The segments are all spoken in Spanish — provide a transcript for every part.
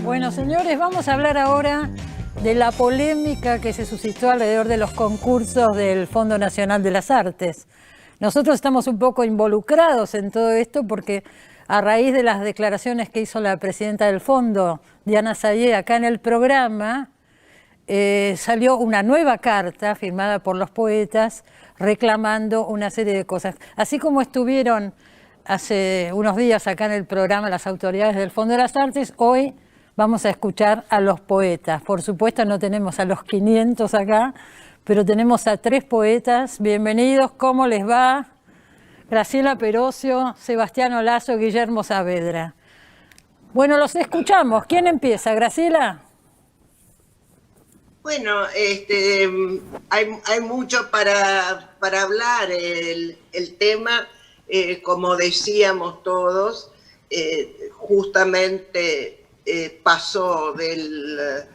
Bueno, señores, vamos a hablar ahora de la polémica que se suscitó alrededor de los concursos del Fondo Nacional de las Artes. Nosotros estamos un poco involucrados en todo esto porque a raíz de las declaraciones que hizo la presidenta del fondo, Diana Sayé, acá en el programa, salió una nueva carta firmada por los poetas reclamando una serie de cosas. Así como estuvieron hace unos días acá en el programa las autoridades del Fondo de las Artes, hoy vamos a escuchar a los poetas. Por supuesto no tenemos a los 500 acá, pero tenemos a 3 poetas. Bienvenidos, ¿cómo les va? Graciela Perocio, Sebastián Olazo, Guillermo Saavedra. Bueno, los escuchamos. ¿Quién empieza? ¿Graciela? Bueno, hay mucho para hablar. El tema, como decíamos todos, justamente pasó del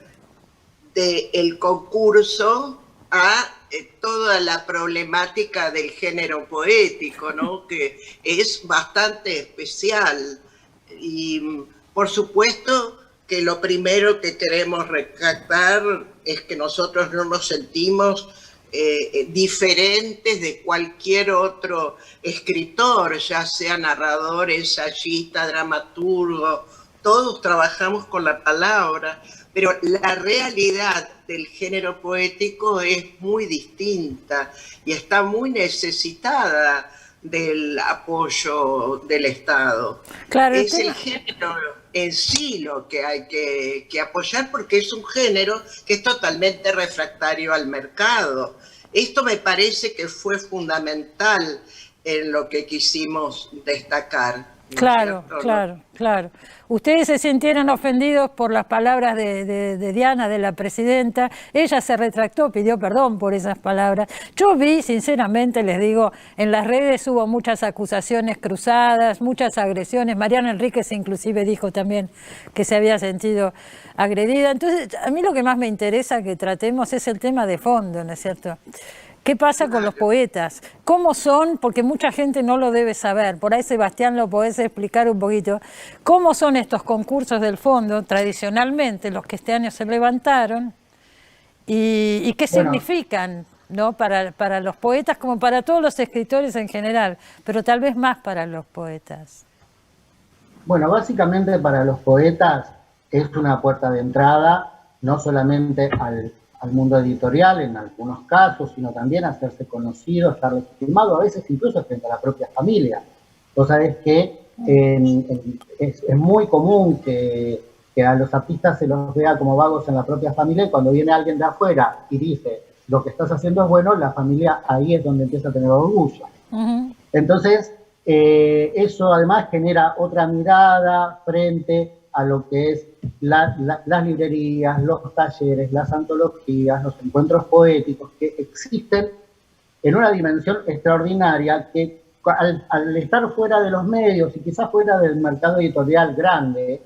concurso a toda la problemática del género poético, ¿no? Que es bastante especial. Y por supuesto que lo primero que queremos rescatar es que nosotros no nos sentimos diferentes de cualquier otro escritor, ya sea narrador, ensayista, dramaturgo. Todos trabajamos con la palabra, pero la realidad del género poético es muy distinta y está muy necesitada del apoyo del Estado. Claro, es el género en sí lo que hay que apoyar, porque es un género que es totalmente refractario al mercado. Esto me parece que fue fundamental en lo que quisimos destacar. Claro, claro, claro. Ustedes se sintieron ofendidos por las palabras de Diana, de la presidenta. Ella se retractó, pidió perdón por esas palabras. Yo vi, sinceramente, les digo, en las redes hubo muchas acusaciones cruzadas, muchas agresiones. Mariana Enríquez inclusive dijo también que se había sentido agredida. Entonces, a mí lo que más me interesa que tratemos es el tema de fondo, ¿no es cierto? ¿Qué pasa con los poetas? ¿Cómo son? Porque mucha gente no lo debe saber. Por ahí, Sebastián, lo podés explicar un poquito. ¿Cómo son estos concursos del fondo, tradicionalmente, los que este año se levantaron? ¿Y qué significan, ¿no? para los poetas, como para todos los escritores en general, pero tal vez más para los poetas? Bueno, básicamente para los poetas es una puerta de entrada, no solamente al mundo editorial en algunos casos, sino también hacerse conocido, estar legitimado, a veces incluso frente a la propia familia. Vos sabés que es muy común que a los artistas se los vea como vagos en la propia familia, y cuando viene alguien de afuera y dice lo que estás haciendo es bueno, la familia ahí es donde empieza a tener orgullo. Entonces, eso además genera otra mirada frente a lo que es las librerías, los talleres, las antologías, los encuentros poéticos que existen en una dimensión extraordinaria que al estar fuera de los medios y quizás fuera del mercado editorial grande,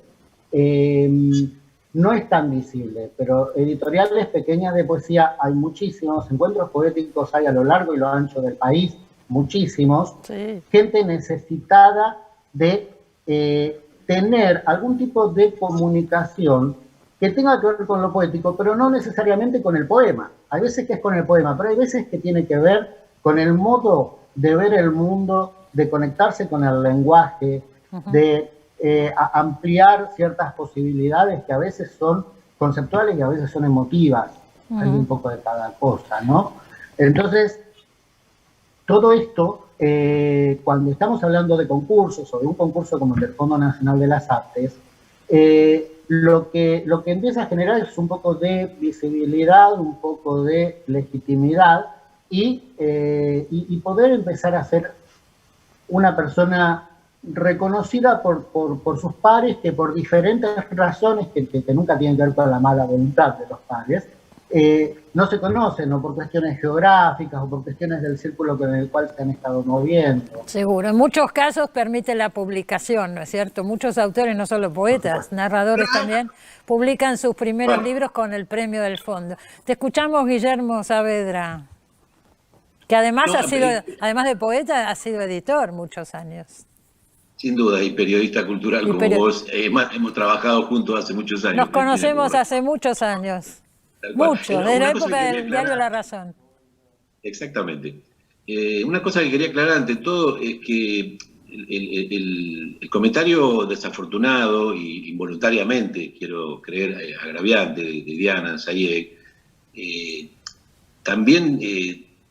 no es tan visible, pero editoriales pequeñas de poesía hay muchísimos, encuentros poéticos hay a lo largo y lo ancho del país, muchísimos, sí. Gente necesitada de tener algún tipo de comunicación que tenga que ver con lo poético, pero no necesariamente con el poema. Hay veces que es con el poema, pero hay veces que tiene que ver con el modo de ver el mundo, de conectarse con el lenguaje, de ampliar ciertas posibilidades que a veces son conceptuales y a veces son emotivas. Hay un poco de cada cosa, ¿no? Entonces, todo esto, cuando estamos hablando de concursos o de un concurso como el del Fondo Nacional de las Artes, lo que empieza a generar es un poco de visibilidad, un poco de legitimidad y poder empezar a ser una persona reconocida por sus pares, que por diferentes razones que nunca tienen que ver con la mala voluntad de los pares, no se conocen, o por cuestiones geográficas o por cuestiones del círculo con el cual se han estado moviendo. Seguro, en muchos casos permite la publicación, ¿no es cierto? Muchos autores, no solo poetas, narradores también, publican sus primeros libros con el premio del fondo. Te escuchamos, Guillermo Saavedra. Que además No, además de poeta, ha sido editor muchos años. Sin duda, y periodista cultural como vos. Hemos trabajado juntos hace muchos años. Nos conocemos hace muchos años. Mucho, desde la época del diario La Razón. Exactamente. Una cosa que quería aclarar ante todo es que el comentario desafortunado y involuntariamente, quiero creer, agraviante de Diana Sayeg, también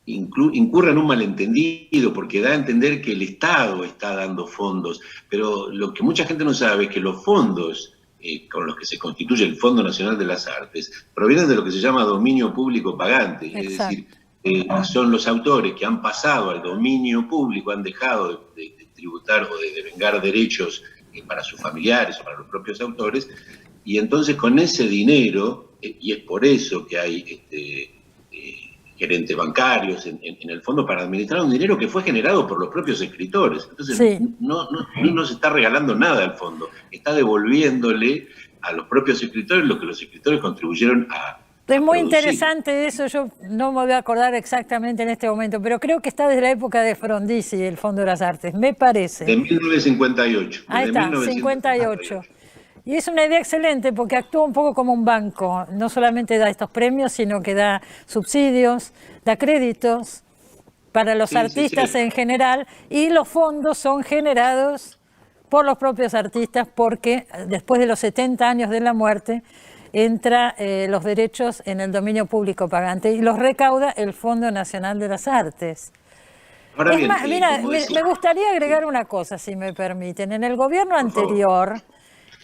incurre en un malentendido, porque da a entender que el Estado está dando fondos, pero lo que mucha gente no sabe es que los fondos con los que se constituye el Fondo Nacional de las Artes provienen de lo que se llama dominio público pagante. Exacto. Es decir, son los autores que han pasado al dominio público, han dejado de tributar o de devengar derechos para sus familiares o para los propios autores, y entonces con ese dinero, y es por eso que hay gerentes bancarios en el fondo para administrar un dinero que fue generado por los propios escritores. Entonces sí. no se está regalando nada al fondo, está devolviéndole a los propios escritores lo que los escritores contribuyeron a Es muy interesante eso, yo no me voy a acordar exactamente en este momento, pero creo que está desde la época de Frondizi, el Fondo de las Artes, me parece. De 1958. Ahí está, 58. Y es una idea excelente porque actúa un poco como un banco, no solamente da estos premios, sino que da subsidios, da créditos para los artistas en general, y los fondos son generados por los propios artistas porque después de los 70 años de la muerte entra los derechos en el dominio público pagante y los recauda el Fondo Nacional de las Artes. Ahora bien, mira, me gustaría agregar una cosa, si me permiten. En el gobierno anterior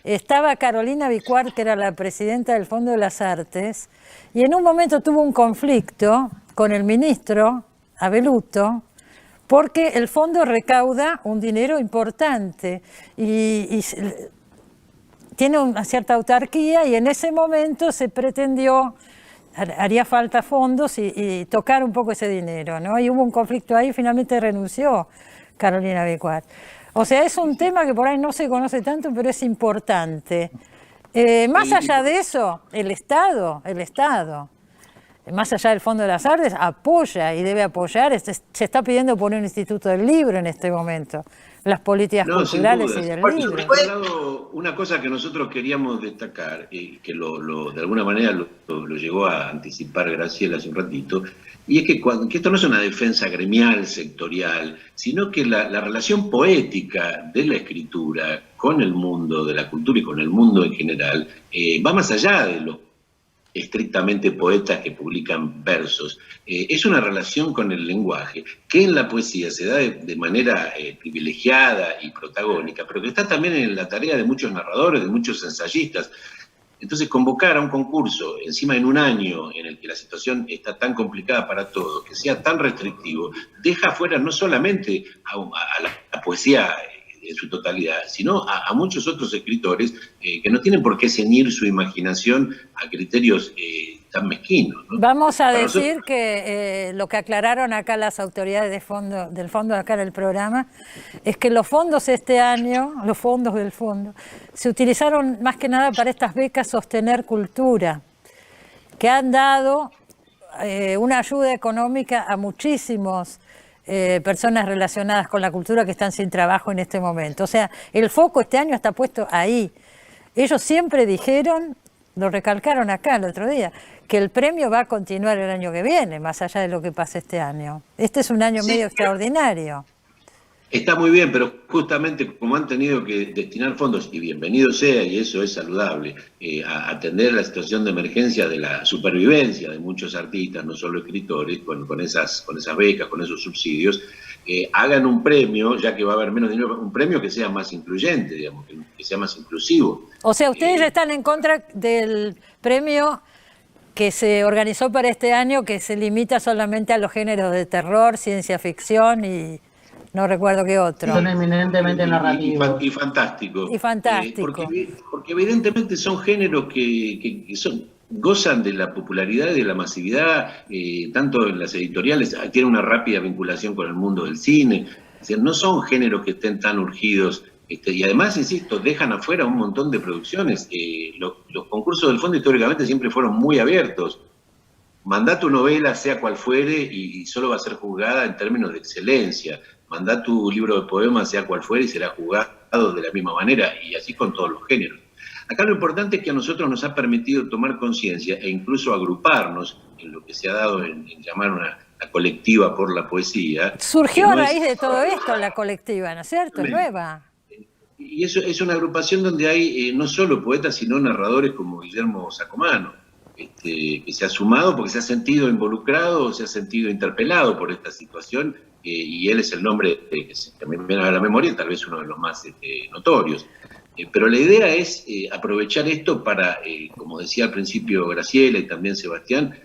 estaba Carolina Vicuart, que era la presidenta del Fondo de las Artes, y en un momento tuvo un conflicto con el ministro Abeluto, porque el fondo recauda un dinero importante y tiene una cierta autarquía, y en ese momento se pretendió, haría falta fondos y tocar un poco ese dinero, ¿no? Y hubo un conflicto ahí y finalmente renunció Carolina Vicuart. O sea, es un tema que por ahí no se conoce tanto, pero es importante. Más allá de eso, el Estado, más allá del Fondo de las Artes, apoya y debe apoyar. Se está pidiendo poner un instituto del libro en este momento, las políticas culturales y del libro. Por otro lado, una cosa que nosotros queríamos destacar, que de alguna manera lo llegó a anticipar Graciela hace un ratito, y es que esto no es una defensa gremial, sectorial, sino que la relación poética de la escritura con el mundo de la cultura y con el mundo en general va más allá de los estrictamente poetas que publican versos. Es una relación con el lenguaje que en la poesía se da de manera privilegiada y protagónica, pero que está también en la tarea de muchos narradores, de muchos ensayistas. Entonces, convocar a un concurso, encima en un año en el que la situación está tan complicada para todos, que sea tan restrictivo, deja fuera no solamente a la poesía en su totalidad, sino a muchos otros escritores que no tienen por qué ceñir su imaginación a criterios tan mezquinos, ¿no? Vamos a decir que lo que aclararon acá las autoridades del fondo acá en el programa, es que los fondos este año, los fondos del fondo, se utilizaron más que nada para estas becas Sostener Cultura, que han dado una ayuda económica a muchísimos personas relacionadas con la cultura que están sin trabajo en este momento. O sea, el foco este año está puesto ahí. Ellos siempre dijeron, lo recalcaron acá el otro día, que el premio va a continuar el año que viene, más allá de lo que pase este año. Este es un año medio extraordinario. Está muy bien, pero justamente como han tenido que destinar fondos, y bienvenido sea, y eso es saludable, a atender la situación de emergencia de la supervivencia de muchos artistas, no solo escritores, con esas becas, con esos subsidios, hagan un premio, ya que va a haber menos dinero, un premio que sea más incluyente, digamos, que sea más inclusivo. O sea, ustedes están en contra del premio que se organizó para este año, que se limita solamente a los géneros de terror, ciencia ficción y no recuerdo qué otro. Son eminentemente narrativos. Y fantástico. Y fantástico. Porque evidentemente son géneros que gozan de la popularidad y de la masividad, tanto en las editoriales, tienen una rápida vinculación con el mundo del cine. Es decir, no son géneros que estén tan urgidos. Y además, insisto, dejan afuera un montón de producciones. Los concursos del fondo históricamente siempre fueron muy abiertos mandá tu novela, sea cual fuere, y solo va a ser juzgada en términos de excelencia. Mandá tu libro de poemas, sea cual fuere, y será juzgado de la misma manera, y así con todos los géneros. Acá lo importante es que a nosotros nos ha permitido tomar conciencia e incluso agruparnos en lo que se ha dado en llamar una colectiva por la poesía. Surgió a raíz de todo esto la colectiva, ¿no es cierto? Es nueva. Y eso es una agrupación donde hay no solo poetas, sino narradores como Guillermo Sacomano, que se ha sumado porque se ha sentido involucrado, se ha sentido interpelado por esta situación, y él es el nombre que me viene a la memoria, tal vez uno de los más notorios. Pero la idea es aprovechar esto para, como decía al principio Graciela y también Sebastián,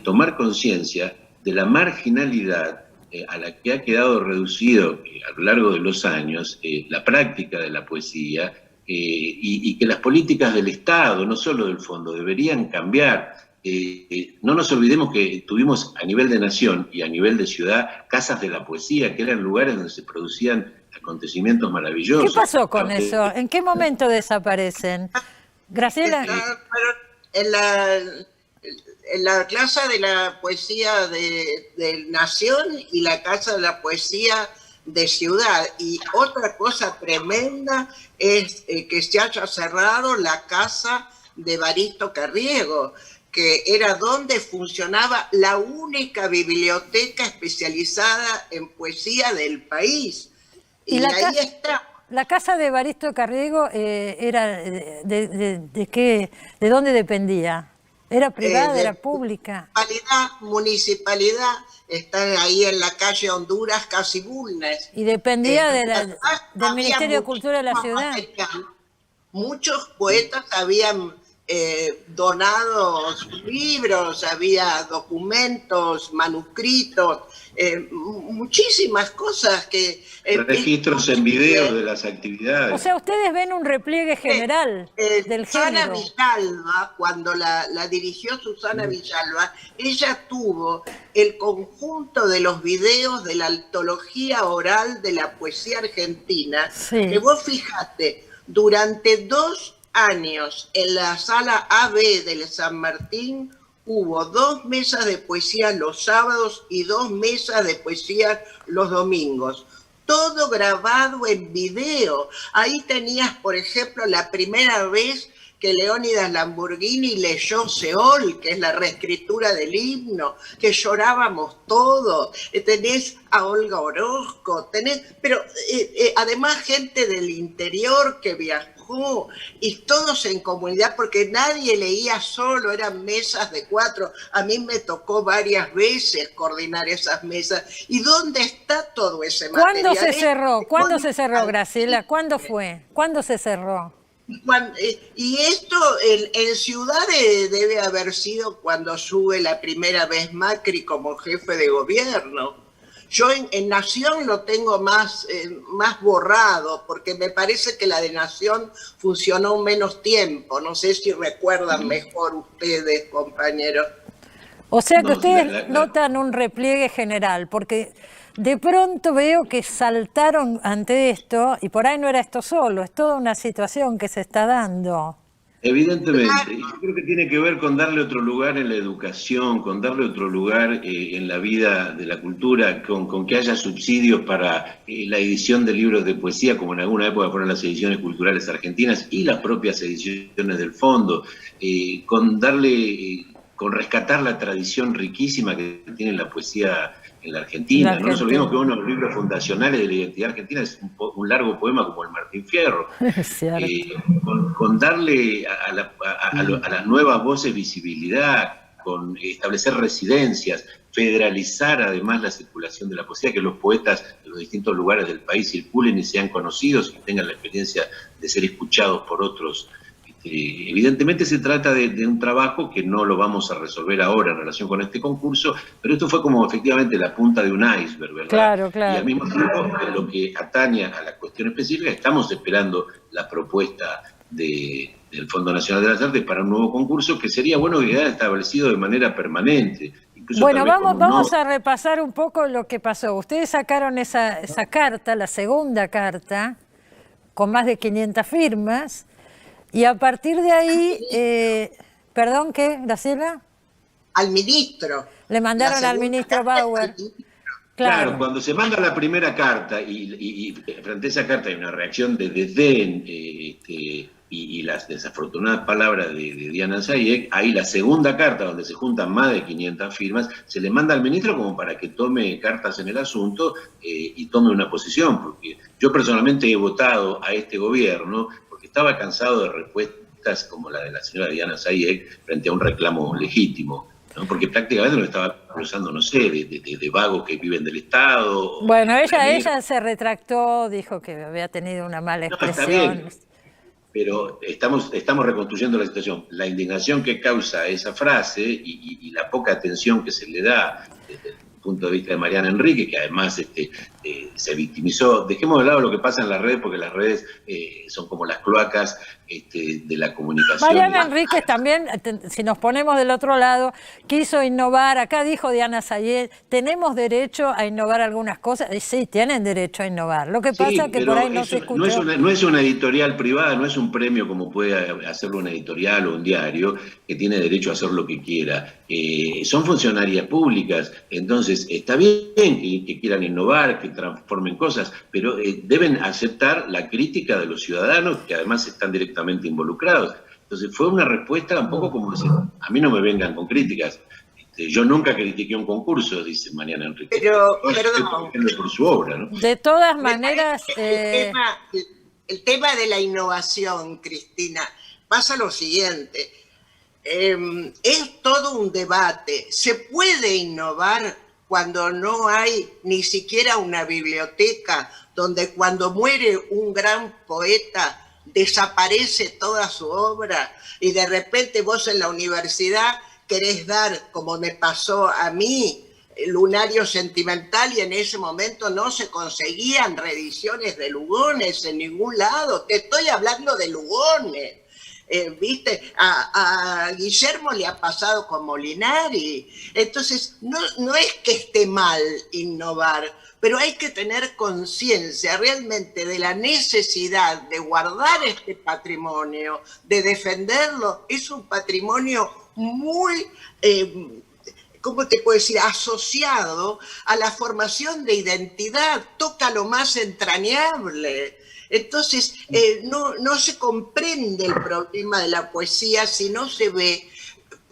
tomar conciencia de la marginalidad a la que ha quedado reducido a lo largo de los años la práctica de la poesía, y que las políticas del Estado, no solo del Fondo, deberían cambiar. No nos olvidemos que tuvimos a nivel de nación y a nivel de ciudad casas de la poesía, que eran lugares donde se producían acontecimientos maravillosos. ¿Qué pasó con eso? ¿En qué momento desaparecen? Graciela. En la Casa de la Poesía de Nación y la Casa de la Poesía de Ciudad. Y otra cosa tremenda es que se haya cerrado la Casa de Evaristo Carriego, que era donde funcionaba la única biblioteca especializada en poesía del país. Y ahí está. ¿La casa de Evaristo Carriego era de dónde dependía? ¿Era privada, era pública? Municipalidad, está ahí en la calle Honduras, casi Bulnes. ¿Y dependía del Ministerio de Cultura de la ciudad? Muchos poetas habían donado libros, había documentos, manuscritos, muchísimas cosas que... registros en video de las actividades. O sea, ustedes ven un repliegue general del Susana género. Villalba, cuando la dirigió Susana Villalba, ella tuvo el conjunto de los videos de la antología oral de la poesía argentina, sí. Que vos fijate, durante 2 años en la sala AB del San Martín hubo 2 mesas de poesía los sábados y 2 mesas de poesía los domingos. Todo grabado en video. Ahí tenías, por ejemplo, la primera vez que Leónidas Lamborghini leyó Seol, que es la reescritura del himno, que llorábamos todos. Tenés a Olga Orozco, pero además gente del interior que viajó, y todos en comunidad, porque nadie leía solo, eran mesas de 4. A mí me tocó varias veces coordinar esas mesas. ¿Y dónde está todo ese material? ¿Cuándo se cerró? ¿Cuándo se cerró, Graciela? ¿Cuándo fue? ¿Cuándo se cerró? Y esto en Ciudad debe haber sido cuando sube la primera vez Macri como jefe de gobierno. Yo en Nación lo tengo más borrado, porque me parece que la de Nación funcionó menos tiempo. No sé si recuerdan mejor ustedes, compañeros. O sea que ustedes notan un repliegue general, porque de pronto veo que saltaron ante esto, y por ahí no era esto solo, es toda una situación que se está dando. Evidentemente, yo creo que tiene que ver con darle otro lugar en la educación, con darle otro lugar en la vida de la cultura, con que haya subsidios para la edición de libros de poesía, como en alguna época fueron las ediciones culturales argentinas y las propias ediciones del Fondo, con rescatar la tradición riquísima que tiene la poesía en la Argentina. No nos olvidemos que uno de los libros fundacionales de la identidad argentina es un largo poema como el Martín Fierro. Con darle a las nuevas voces visibilidad, con establecer residencias, federalizar además la circulación de la poesía, que los poetas de los distintos lugares del país circulen y sean conocidos y tengan la experiencia de ser escuchados por otros. Evidentemente se trata de un trabajo que no lo vamos a resolver ahora en relación con este concurso, pero esto fue como efectivamente la punta de un iceberg, ¿verdad? Claro, claro. Y al mismo tiempo, en lo que atañe a la cuestión específica, estamos esperando la propuesta del Fondo Nacional de las Artes para un nuevo concurso que sería bueno que quedara establecido de manera permanente. Bueno, vamos a repasar un poco lo que pasó. Ustedes sacaron esa carta, la segunda carta, con más de 500 firmas. Y a partir de ahí, ¿perdón qué, Graciela? al ministro. Le mandaron al ministro Bauer. Claro, cuando se manda la primera carta y frente a esa carta hay una reacción de desdén y las desafortunadas palabras de Diana Zayek, ahí la segunda carta, donde se juntan más de 500 firmas, se le manda al ministro como para que tome cartas en el asunto y tome una posición, porque yo personalmente he votado a este gobierno porque estaba cansado de respuestas como la de la señora Diana Zayek frente a un reclamo legítimo, ¿no? Porque prácticamente lo estaba acusando, no sé, de vagos que viven del Estado. Bueno, ella se retractó, dijo que había tenido una mala expresión. No, está bien, pero estamos reconstruyendo la situación. La indignación que causa esa frase y la poca atención que se le da desde el punto de vista de Mariana Enríquez, que además se victimizó. Dejemos de lado lo que pasa en las redes, porque las redes son como las cloacas de la comunicación. Mariana Enríquez también, si nos ponemos del otro lado, quiso innovar. Acá dijo Diana Zayek, tenemos derecho a innovar algunas cosas. Y sí, tienen derecho a innovar. Lo que pasa es que por ahí no se escuchó. No es una editorial privada, no es un premio como puede hacerlo una editorial o un diario que tiene derecho a hacer lo que quiera. Son funcionarias públicas, entonces está bien que quieran innovar, que transformen cosas, pero deben aceptar la crítica de los ciudadanos que además están directamente involucrados. Entonces fue una respuesta un poco como decir, a mí no me vengan con críticas. Yo nunca critiqué un concurso, dice Mariana Enríquez. Pero, perdón. Por su obra, ¿no? De todas maneras... El tema de la innovación, Cristina, pasa lo siguiente. Es todo un debate. ¿Se puede innovar cuando no hay ni siquiera una biblioteca donde cuando muere un gran poeta desaparece toda su obra y de repente vos en la universidad querés dar, como me pasó a mí, Lunario Sentimental, y en ese momento no se conseguían reediciones de Lugones en ningún lado? Te estoy hablando de Lugones. ¿Viste? A Guillermo le ha pasado con Molinari. Entonces, no es que esté mal innovar, pero hay que tener conciencia realmente de la necesidad de guardar este patrimonio, de defenderlo. Es un patrimonio muy, ¿cómo te puedo decir?, asociado a la formación de identidad, toca lo más entrañable. Entonces, no se comprende el problema de la poesía si no se ve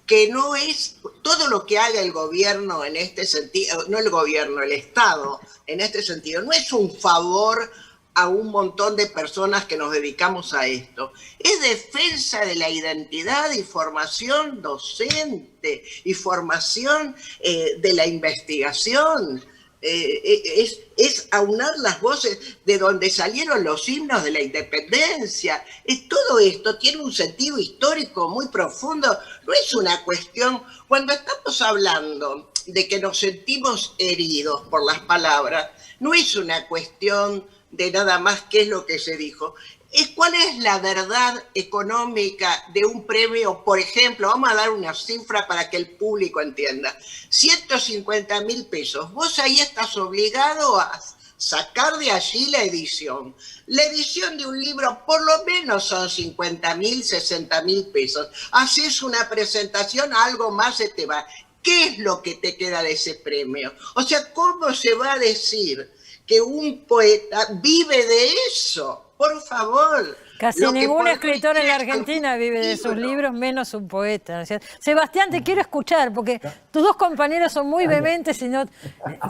que no es todo lo que haga el gobierno en este sentido, no el gobierno, el Estado en este sentido, no es un favor a un montón de personas que nos dedicamos a esto, es defensa de la identidad y formación docente y formación de la investigación. Es aunar las voces de donde salieron los himnos de la independencia. Todo esto tiene un sentido histórico muy profundo. No es una cuestión, cuando estamos hablando de que nos sentimos heridos por las palabras, no es una cuestión de nada más qué es lo que se dijo. Es cuál es la verdad económica de un premio. Por ejemplo, vamos a dar una cifra para que el público entienda. 150.000 pesos. Vos ahí estás obligado a sacar de allí la edición. La edición de un libro por lo menos son 50.000, 60.000 pesos. Haces una presentación, algo más se te va. ¿Qué es lo que te queda de ese premio? O sea, ¿cómo se va a decir que un poeta vive de eso? Por favor. Casi ningún escritor en la Argentina vive de sus libros, menos un poeta. Sebastián, te quiero escuchar, porque tus dos compañeros son muy vehementes y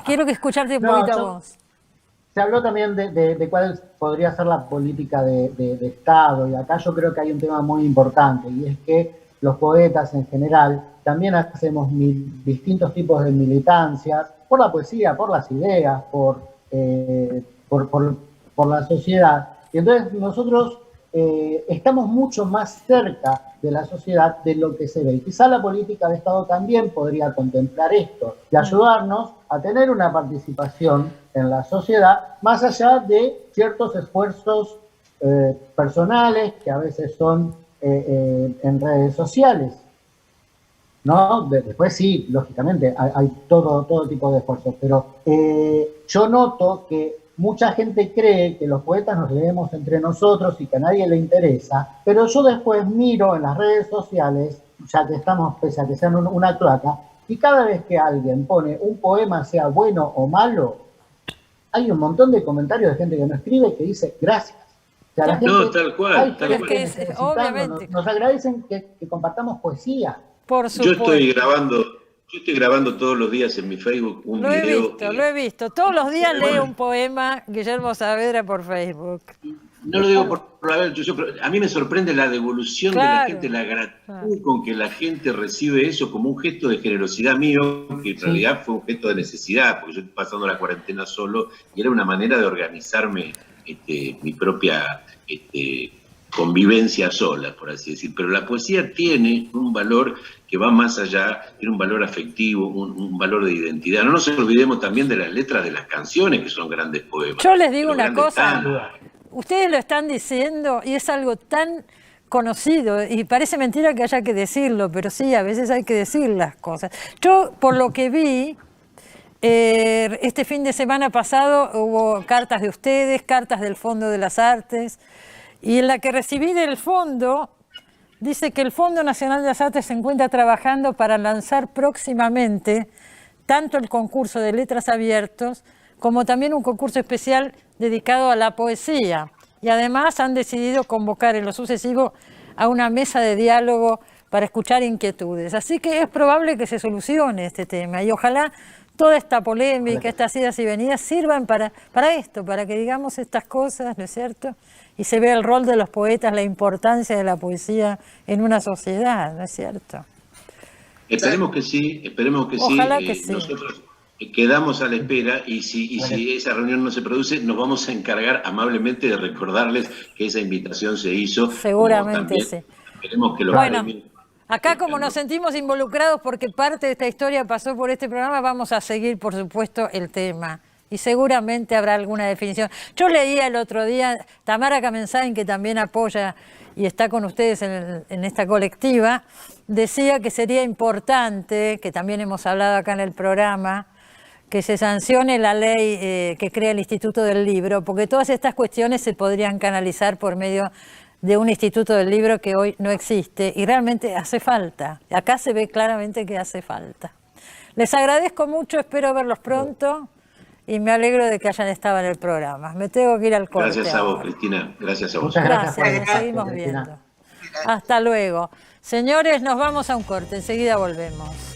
quiero que escucharte un poquito a vos. Se habló también de cuál podría ser la política de Estado, y acá yo creo que hay un tema muy importante, y es que los poetas en general también hacemos distintos tipos de militancias, por la poesía, por las ideas, por la sociedad. Y entonces nosotros estamos mucho más cerca de la sociedad de lo que se ve. Y quizá la política de Estado también podría contemplar esto y ayudarnos a tener una participación en la sociedad más allá de ciertos esfuerzos personales que a veces son en redes sociales, ¿no? Después sí, lógicamente, hay todo tipo de esfuerzos, pero yo noto que mucha gente cree que los poetas nos leemos entre nosotros y que a nadie le interesa, pero yo después miro en las redes sociales ya que estamos, pese a que sean una cloaca, y cada vez que alguien pone un poema, sea bueno o malo, hay un montón de comentarios de gente que nos escribe que dice gracias. O sea, la gente, no, tal cual. Es que obviamente. Nos agradecen que compartamos poesía. Por supuesto. Yo estoy grabando todos los días en mi Facebook un video. Lo he visto. Todos los días leo un poema, Guillermo Saavedra, por Facebook. No lo digo por haber hecho yo, pero a mí me sorprende la devolución de la gente, la gratitud con que la gente recibe eso como un gesto de generosidad mío, que en realidad fue un gesto de necesidad, porque yo estoy pasando la cuarentena solo y era una manera de organizarme mi propia convivencia sola, por así decir. Pero la poesía tiene un valor que va más allá, tiene un valor afectivo, un valor de identidad. No nos olvidemos también de las letras de las canciones, que son grandes poemas. Yo les digo una cosa, ustedes lo están diciendo y es algo tan conocido, y parece mentira que haya que decirlo, pero sí, a veces hay que decir las cosas. Yo, por lo que vi, este fin de semana pasado hubo cartas de ustedes, cartas del Fondo de las Artes, y en la que recibí del Fondo, dice que el Fondo Nacional de las Artes se encuentra trabajando para lanzar próximamente tanto el concurso de letras abiertos como también un concurso especial dedicado a la poesía. Y además han decidido convocar en lo sucesivo a una mesa de diálogo para escuchar inquietudes. Así que es probable que se solucione este tema y ojalá toda esta polémica, estas idas y venidas sirvan para esto, para que digamos estas cosas, ¿no es cierto? Y se vea el rol de los poetas, la importancia de la poesía en una sociedad, ¿no es cierto? Esperemos que sí, Ojalá que sí. Nosotros quedamos a la espera y si esa reunión no se produce, nos vamos a encargar amablemente de recordarles que esa invitación se hizo. Seguramente sí. Esperemos que lo acá como nos sentimos involucrados porque parte de esta historia pasó por este programa, vamos a seguir, por supuesto, el tema. Y seguramente habrá alguna definición. Yo leía el otro día, Tamara Kamensain, que también apoya y está con ustedes en esta colectiva, decía que sería importante, que también hemos hablado acá en el programa, que se sancione la ley que crea el Instituto del Libro, porque todas estas cuestiones se podrían canalizar por medio de un Instituto del Libro que hoy no existe y realmente hace falta. Acá se ve claramente que hace falta. Les agradezco mucho, espero verlos pronto y me alegro de que hayan estado en el programa. Me tengo que ir al corte. Gracias a vos, Cristina. Gracias a vos. Gracias, nos seguimos viendo. Hasta luego. Señores, nos vamos a un corte, enseguida volvemos.